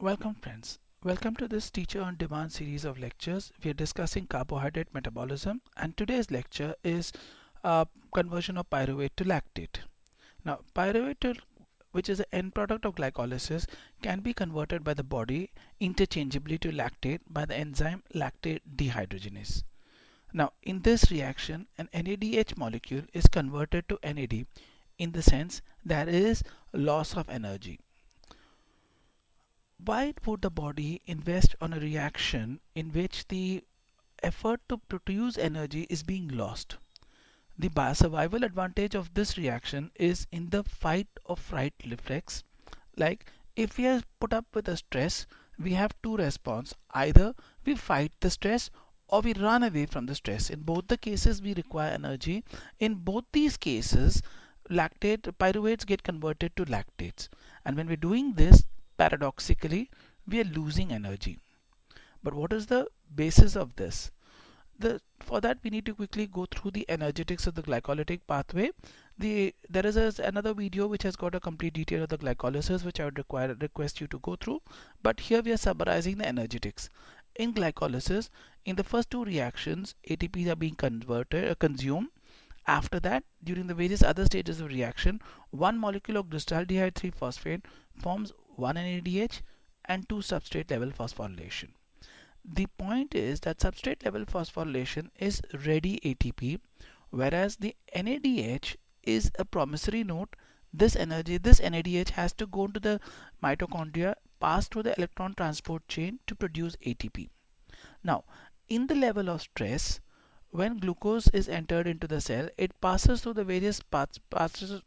Welcome friends. Welcome to this teacher on demand series of lectures. We are discussing carbohydrate metabolism and today's lecture is conversion of pyruvate to lactate. Now which is the end product of glycolysis can be converted by the body interchangeably to lactate by the enzyme lactate dehydrogenase. Now in this reaction an NADH molecule is converted to NAD in the sense there is loss of energy. Why would the body invest on a reaction in which the effort to produce energy is being lost? The biosurvival advantage of this reaction is in the fight or flight reflex. Like if we are put up with a stress, we have two responses. Either we fight the stress or we run away from the stress. In both the cases we require energy. In both these cases pyruvates get converted to lactates, and when we're doing this, paradoxically we are losing energy. But what is the basis of this? For that we need to quickly go through the energetics of the glycolytic pathway. There is another video which has got a complete detail of the glycolysis which I would request you to go through, but here we are summarizing the energetics. In glycolysis, in the first two reactions ATPs are being consumed. After that, during the various other stages of reaction, one molecule of glyceraldehyde 3-phosphate forms one NADH and two substrate level phosphorylation. The point is that substrate level phosphorylation is ready ATP, whereas the NADH is a promissory note. This NADH has to go into the mitochondria, pass through the electron transport chain to produce ATP. Now, in the level of stress, when glucose is entered into the cell, it passes through the various processes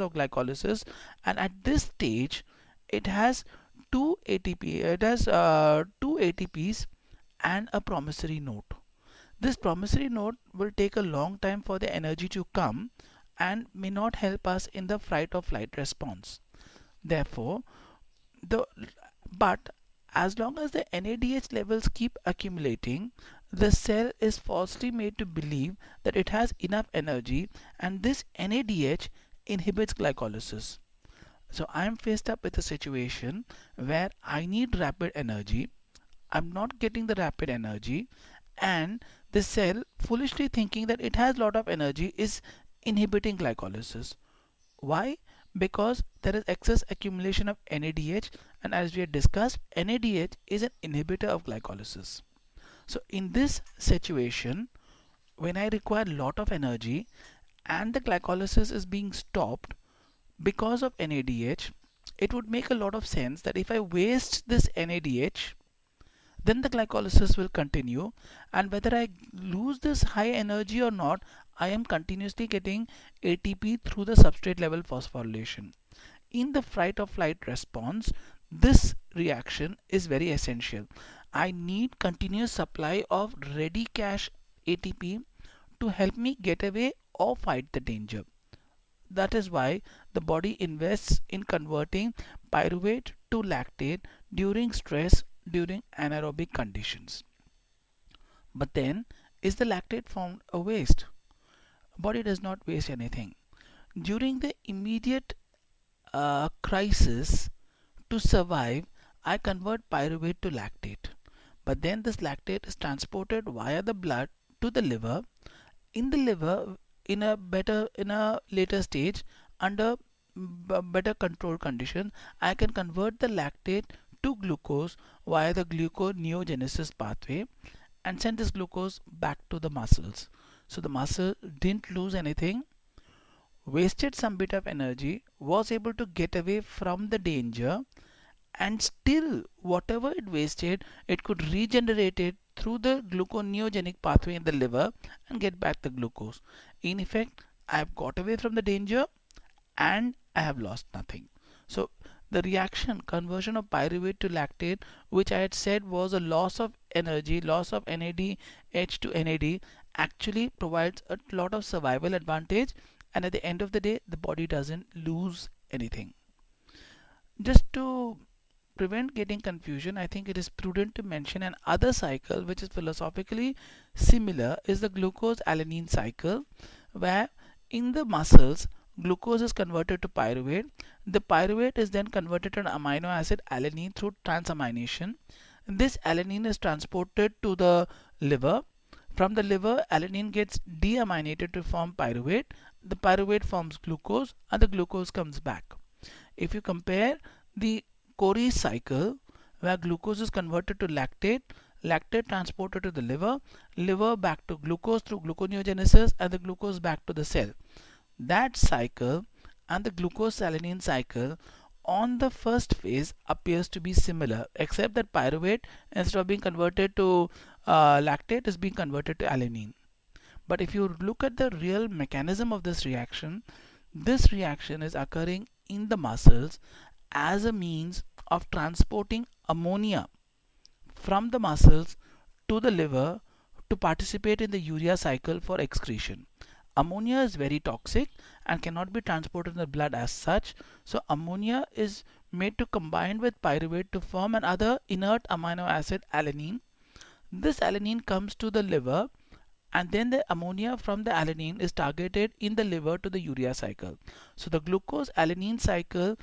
of glycolysis, and at this stage it has two ATPs and a promissory note. This promissory note will take a long time for the energy to come and may not help us in the fight or flight response. Therefore, but as long as the NADH levels keep accumulating, the cell is falsely made to believe that it has enough energy, and this NADH inhibits glycolysis. So I am faced up with a situation where I need rapid energy. I'm not getting the rapid energy, and the cell, foolishly thinking that it has a lot of energy, is inhibiting glycolysis. Why? Because there is excess accumulation of NADH, and as we had discussed, NADH is an inhibitor of glycolysis. So in this situation, when I require a lot of energy and the glycolysis is being stopped because of NADH, it would make a lot of sense that if I waste this NADH, then the glycolysis will continue, and whether I lose this high energy or not, I am continuously getting ATP through the substrate level phosphorylation. In the fight or flight response, this reaction is very essential. I need continuous supply of ready cache ATP to help me get away or fight the danger. That is why the body invests in converting pyruvate to lactate during stress, during anaerobic conditions. But then, is the lactate found a waste? Body does not waste anything. During the immediate crisis, to survive, I convert pyruvate to lactate. But then this lactate is transported via the blood to the liver. In the liver, in a later stage, under better controlled condition, I can convert the lactate to glucose via the gluconeogenesis pathway and send this glucose back to the muscles. So the muscle didn't lose anything, wasted some bit of energy, was able to get away from the danger, and still whatever it wasted, it could regenerate it through the gluconeogenic pathway in the liver and get back the glucose. In effect, I have got away from the danger and I have lost nothing. So the reaction conversion of pyruvate to lactate, which I had said was a loss of energy, loss of NADH to NAD, actually provides a lot of survival advantage, and at the end of the day the body doesn't lose anything. Just to prevent getting confusion, I think it is prudent to mention an other cycle which is philosophically similar, is the glucose alanine cycle, where in the muscles glucose is converted to pyruvate. The pyruvate is then converted to an amino acid alanine through transamination. This alanine is transported to the liver. From the liver, alanine gets deaminated to form pyruvate. The pyruvate forms glucose and the glucose comes back. If you compare the Cori cycle, where glucose is converted to lactate, lactate transported to the liver, liver back to glucose through gluconeogenesis, and the glucose back to the cell. That cycle and the glucose alanine cycle on the first phase appears to be similar, except that pyruvate, instead of being converted to lactate, is being converted to alanine. But if you look at the real mechanism of this reaction is occurring in the muscles as a means of transporting ammonia from the muscles to the liver to participate in the urea cycle for excretion. Ammonia is very toxic and cannot be transported in the blood as such. So ammonia is made to combine with pyruvate to form another inert amino acid alanine. This alanine comes to the liver, and then the ammonia from the alanine is targeted in the liver to the urea cycle. So the glucose alanine cycle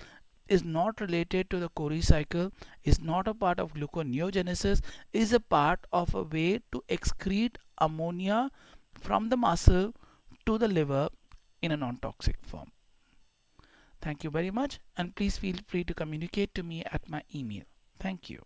is not related to the Cori cycle, is not a part of gluconeogenesis, is a part of a way to excrete ammonia from the muscle to the liver in a non-toxic form. Thank you very much, and please feel free to communicate to me at my email. Thank you.